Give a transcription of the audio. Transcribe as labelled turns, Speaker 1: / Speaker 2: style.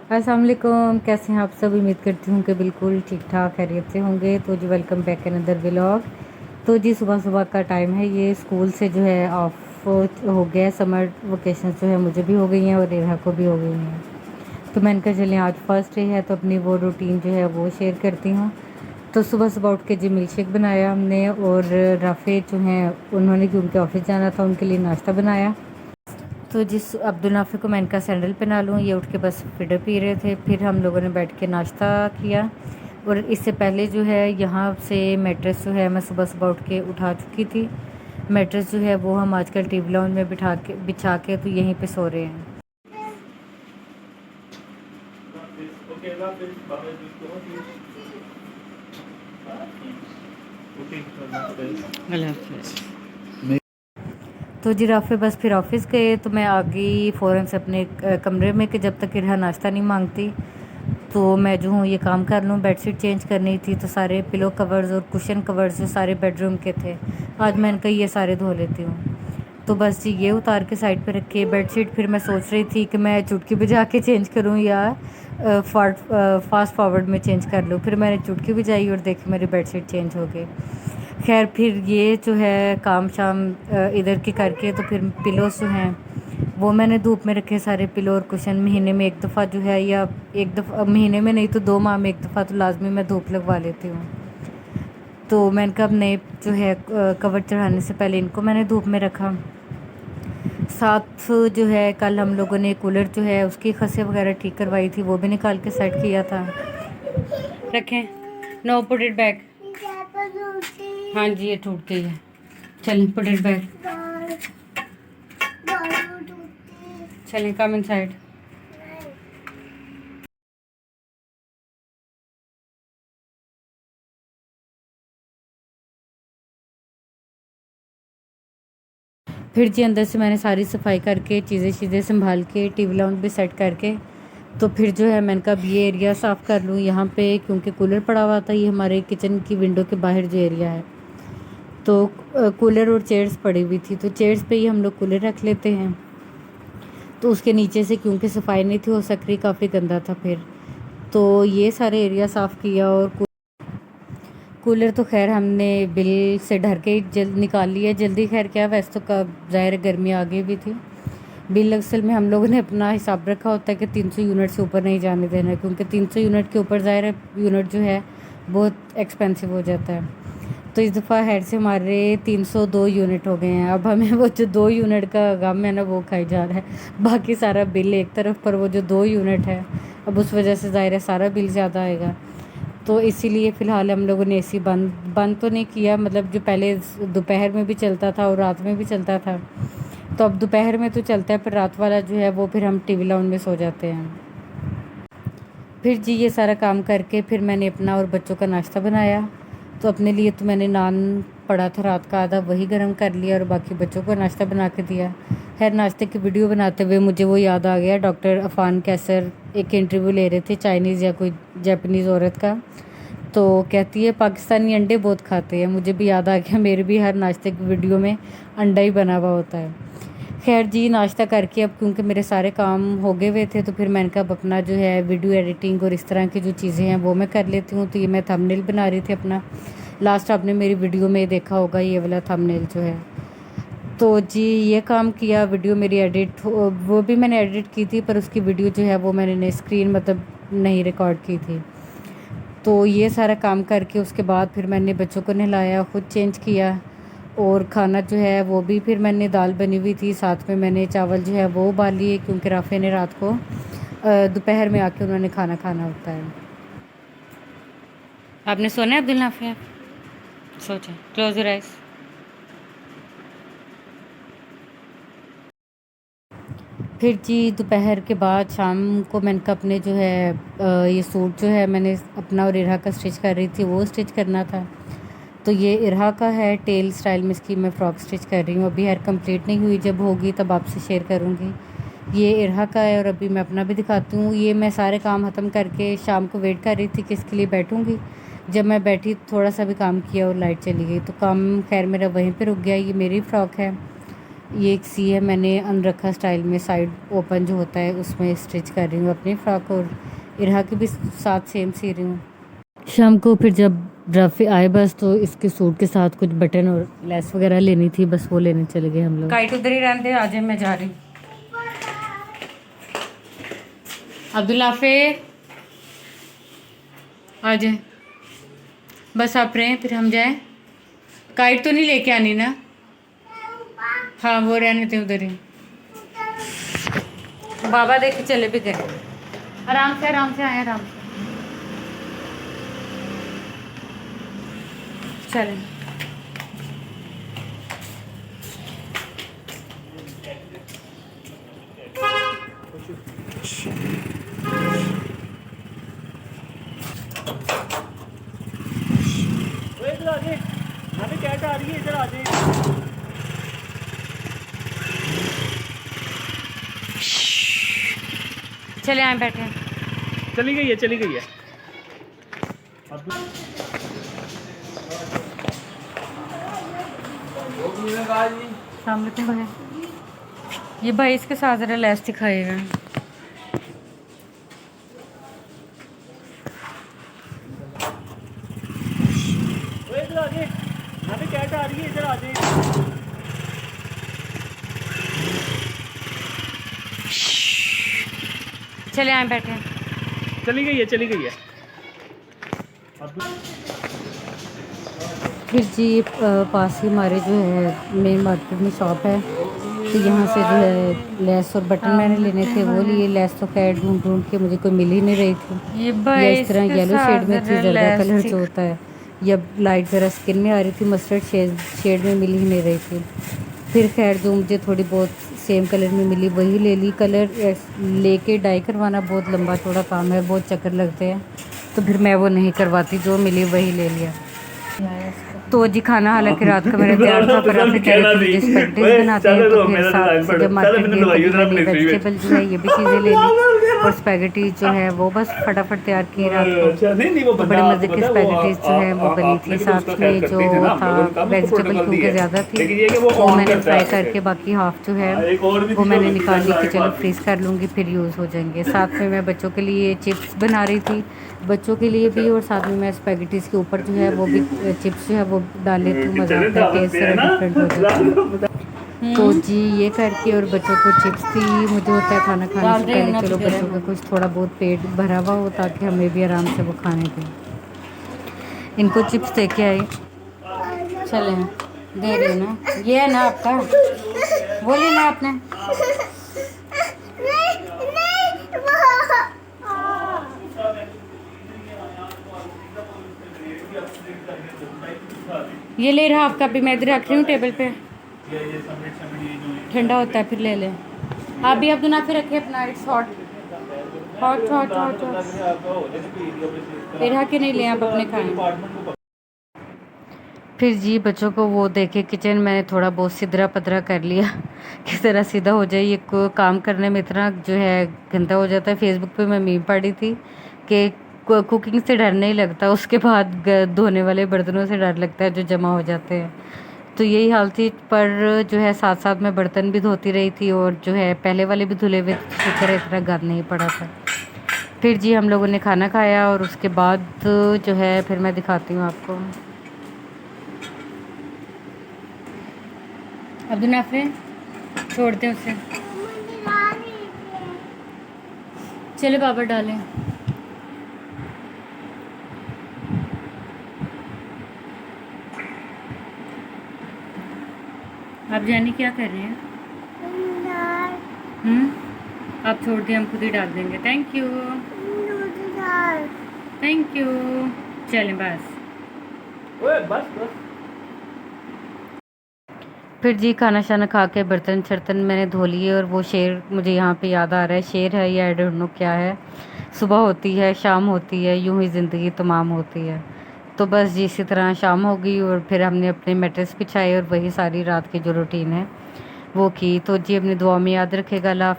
Speaker 1: अस्सलाम वालेकुम, कैसे हैं आप सब। उम्मीद करती हूँ कि बिल्कुल ठीक ठाक खैरियत से होंगे। तो जी वेलकम बैक अनदर व्लॉग। तो जी सुबह सुबह का टाइम है, ये स्कूल से जो है ऑफ हो गया है। समर वेकेशन जो है मुझे भी हो गई हैं और रेहा को भी हो गई हैं। तो मैंने कहा चलें आज फर्स्ट डे है तो अपनी वो रूटीन जो है वो शेयर करती हूँ। तो सुबह सुबह उठ के जी मिल्क शेक बनाया हमने, और राफ़े जो हैं उन्होंने कि उनके ऑफिस जाना था, उनके लिए नाश्ता बनाया। तो जिस अब्दुल नाफी को मैंने कहा सैंडल पहना लूँ, ये उठ के बस फिडर पी रहे थे। फिर हम लोगों ने बैठ के नाश्ता किया। और इससे पहले जो है यहाँ से मैट्रेस जो है मैं सुबह सुबह उठ के उठा चुकी थी। मैट्रेस जो है वो हम आजकल टीवी लाउंज में बिछा के तो यहीं पे सो रहे हैं। अल्लाह हाफ़िज़। तो जी राफ़े बस फिर ऑफिस गए तो मैं आ गई फ़ौरन से अपने कमरे में कि जब तक इरहा नाश्ता नहीं मांगती तो मैं जो हूँ ये काम कर लूँ। बेडशीट चेंज करनी थी तो सारे पिलो कवर्स और कुशन कवर्स जो सारे बेडरूम के थे, आज मैंने कहा ये सारे धो लेती हूँ। तो बस जी ये उतार के साइड पे रख के बेडशीट फिर मैं सोच रही थी कि मैं चुटकी बजा के चेंज करूँ या फास्ट फॉरवर्ड में चेंज कर लूँ। फिर मैंने चुटकी बजाई और देखी मेरी बेडशीट चेंज हो गई। खैर फिर ये जो है काम शाम इधर की करके तो फिर पिलोस जो हैं वो मैंने धूप में रखे सारे पिलो और कुशन। महीने में एक दफ़ा जो है, या एक दफ़ा महीने में नहीं तो 2 माह में एक दफ़ा तो लाजमी मैं धूप लगवा लेती हूँ। तो मैंने कहा अब नए जो है कवर चढ़ाने से पहले इनको मैंने धूप में रखा। साथ जो है कल हम लोगों ने कूलर जो है उसकी खसें वगैरह ठीक करवाई थी, वो भी निकाल के सेट किया था। रखें, नो पुट इट बैक। हाँ जी ये टूट गई है, चलें पुट इट बैक। चलें कम इनसाइड। फिर जी अंदर से मैंने सारी सफाई करके चीज़ें संभाल के टीवी लाउंज भी सेट करके तो फिर जो है मैंने कहा अब ये एरिया साफ़ कर लूँ यहाँ पे, क्योंकि कूलर पड़ा हुआ था। ये हमारे किचन की विंडो के बाहर जो एरिया है, तो कूलर और चेयर्स पड़ी हुई थी, तो चेयर्स पे ही हम लोग कूलर रख लेते हैं। तो उसके नीचे से क्योंकि सफाई नहीं थी हो सक रही, काफ़ी गंदा था। फिर तो ये सारे एरिया साफ़ किया। और कूलर तो खैर हमने बिल से ढर के ही जल्द निकाल लिया जल्दी। खैर क्या, वैसे तो कब ज़ाहिर गर्मी आ गई भी थी। बिल असल में हम लोगों ने अपना हिसाब रखा होता है कि 300 यूनिट से ऊपर नहीं जाने देना, क्योंकि 300 यूनिट के ऊपर ज़ाहिर यूनिट जो है बहुत एक्सपेंसिव हो जाता है। तो इस दफ़ा हेड से हमारे 302 यूनिट हो गए हैं। अब हमें वो जो 2 यूनिट का गम है ना वो खाई जा रहा है। बाकी सारा बिल एक तरफ, पर वो जो 2 यूनिट है अब उस वजह से ज़ाहिर है सारा बिल ज़्यादा आएगा। तो इसीलिए फ़िलहाल हम लोगों ने एसी बंद बंद तो नहीं किया, मतलब जो पहले दोपहर में भी चलता था और रात में भी चलता था, तो अब दोपहर में तो चलता है, पर रात वाला जो है वो फिर हम टीवी लाउंज में सो जाते हैं। फिर जी ये सारा काम करके फिर मैंने अपना और बच्चों का नाश्ता बनाया। तो अपने लिए तो मैंने नान पड़ा था रात का आधा, वही गर्म कर लिया और बाकी बच्चों को नाश्ता बना के दिया। खैर नाश्ते की वीडियो बनाते हुए मुझे वो याद आ गया, डॉक्टर अफ़ान कैसर एक इंटरव्यू ले रहे थे चाइनीज़ या कोई जापानीज़ औरत का। तो कहती है पाकिस्तानी अंडे बहुत खाते हैं। मुझे भी याद आ गया, मेरे भी हर नाश्ते की वीडियो में अंडा ही बना हुआ होता है। खैर जी नाश्ता करके अब क्योंकि मेरे सारे काम हो गए हुए थे तो फिर मैंने कहा अब अपना जो है वीडियो एडिटिंग और इस तरह की जो चीज़ें हैं वो मैं कर लेती हूँ। तो ये मैं थंबनेल बना रही थी अपना। लास्ट आपने मेरी वीडियो में देखा होगा ये वाला थंबनेल जो है। तो जी ये काम किया, वीडियो मेरी एडिट वो भी मैंने एडिट की थी, पर उसकी वीडियो जो है वो मैंने स्क्रीन मतलब नहीं रिकॉर्ड की थी। तो ये सारा काम करके उसके बाद फिर मैंने बच्चों को नहलाया, ख़ुद चेंज किया। और खाना जो है वो भी फिर मैंने दाल बनी हुई थी, साथ में मैंने चावल जो है वो उबाल लिए, क्योंकि राफ़े ने रात को दोपहर में आके उन्होंने खाना खाना होता है। आपने सोना है अब्दुल नाफिया? सोचा क्लोज योर आइज। फिर जी दोपहर के बाद शाम को मैंने कहा अपने जो है ये सूट जो है मैंने अपना और इरहा का स्टिच कर रही थी वो स्टिच करना था। तो ये इरहा का है, टेल स्टाइल में इसकी मैं फ़्रॉक स्टिच कर रही हूँ। अभी हेयर कंप्लीट नहीं हुई, जब होगी तब आपसे शेयर करूँगी। ये इरहा का है और अभी मैं अपना भी दिखाती हूँ। ये मैं सारे काम ख़त्म करके शाम को वेट कर रही थी कि इसके लिए बैठूँगी। जब मैं बैठी थोड़ा सा भी काम किया और लाइट चली गई, तो काम खैर मेरा वहीं पे रुक गया। ये मेरी फ़्रॉक है ये एक सी है, मैंने अनरखा स्टाइल में साइड ओपन जो होता है उसमें स्टिच कर रही हूँ अपनी फ़्रॉक, और इरहा की भी साथ सेम सी रही हूँ। शाम को फिर जब रफ़ी आए बस, तो इसके सूट के साथ कुछ बटन और लेस वगैरह लेनी थी, बस वो लेने चले गए हम लोग। काइट उधर ही रहने दे, आज मैं जा रही हूँ। अब्दुल्लाफे आ जाए, बस आप रहें फिर हम जाएं। काइट तो नहीं लेके आनी ना? हाँ वो रहने थे उधर ही। बाबा देख के चले भी गए। आराम से आए, आराम से चलें।
Speaker 2: इधर आ जाए, यहाँ पे कैट आ रही है, इधर आ जाए।
Speaker 1: चले आए, बैठे।
Speaker 2: चली गई है, चली गई है।
Speaker 1: सलामुअलैकुम भाई। ये भाई इसके साथ ज़रा लेस दिखाइएगा।
Speaker 2: इधर आ जाए, यहाँ पे कैट आ रही है, इधर आ जाए।
Speaker 1: चले आए, बैठे।
Speaker 2: चली गई है, चली गई है।
Speaker 1: फिर जी पास ही हमारे जो है मेन मार्केट में शॉप है, तो यहाँ से जो है लेस और बटन मैंने लेने थे वो लिए। लेस तो खैर ढूंढ ढूंढ के मुझे कोई मिल ही नहीं रही थी, या इस तरह येलो शेड में थी, ज़्यादा कलर जो होता है, या लाइट ज़रा स्किन में आ रही थी, मस्टर्ड शेड में मिल ही नहीं रही थी। फिर खैर जो मुझे थोड़ी बहुत सेम कलर में मिली वही ले ली। कलर लेके डाई करवाना बहुत लंबा चौड़ा काम है, बहुत चक्कर लगते हैं, तो फिर मैं वो नहीं करवाती, जो मिली वही ले लिया। तो जी खाना हालांकि रात का मेरा तैयार था, पर आपने कह रहे थे मुझे स्पैगेटीज बनाते हैं, तो फिर साथ से जब मार्केट गए तो मैंने वेजिटेबल जो है ये भी चीज़ें ले ली, और स्पैगेटीज जो है वो बस फटाफट तैयार की रात को। तो बड़े मज़े की स्पैगेटीज जो है वो बनी थी। साथ में जो था वेजिटेबल क्योंकि ज़्यादा थी, वो मैंने फ्राई करके बाकी हाफ जो है वो मैंने निकाल ली कि चलो फ्रीज़ कर लूँगी, फिर यूज़ हो जाएंगे। साथ में मैं बच्चों के लिए चिप्स बना रही थी, बच्चों के लिए भी, और साथ में मैं स्पैगेटीज़ के ऊपर जो है वो भी चिप्स जो है वो डाल लेती हूँ, मज़ा आता है, टेस्ट थोड़ा डिफरेंट हो जाता है। तो जी ये करके, और बच्चों को चिप्स थी, मुझे होता है खाना खाने से पहले चलो बच्चों का कुछ थोड़ा बहुत पेट भरा हुआ हो, ताकि हमें भी आराम से वो खाने दें। इनको चिप्स दे के आई, चलें दे रही ना, ये है ना आपका, वो लेना आपने। ये ले रहा आपका भी, मैं इधर रख रही हूँ टेबल पे, ठंडा होता है फिर ले लें। आप भी अब्दुल नाफिर रखे अपना, it's hot hot hot hot फिर के नहीं ले, आप अपने खाएं। फिर जी बच्चों को वो देखे किचन, मैंने थोड़ा बहुत सिदरा पदरा कर लिया किस तरह सीधा हो जाए। ये काम करने में इतना जो है गंदा हो जाता है। फेसबुक पे मैं मीम पढ़ी थी कि कुकिंग से डर नहीं लगता, उसके बाद धोने वाले बर्तनों से डर लगता है जो जमा हो जाते हैं। तो यही हाल थी, पर जो है साथ साथ में बर्तन भी धोती रही थी, और जो है पहले वाले भी धुले हुए, शुक्र है इतना गंद नहीं पड़ा था। फिर जी हम लोगों ने खाना खाया, और उसके बाद जो है फिर मैं दिखाती हूँ आपको। अब्दुल नाफे छोड़ते हैं उसे, चले बाबा डालें। आप जानी क्या कर रहे हैं? आप छोड़ दिए, हम खुद ही डाल देंगे। Thank you thank you. चलें बस।
Speaker 2: बस बस।
Speaker 1: फिर जी खाना शाना खा के बर्तन शर्तन मैंने धो लिए, और वो शेर मुझे यहाँ पे याद आ रहा है। शेर है या आई डोंट नो क्या है। सुबह होती है, शाम होती है, यूं ही ज़िंदगी तमाम होती है। तो बस जी इसी तरह शाम हो गई, और फिर हमने अपने मैट्रेस बिछाए, और वही सारी रात की जो रूटीन है वो की। तो जी अपनी दुआ में याद रखेगा। अल्लाह।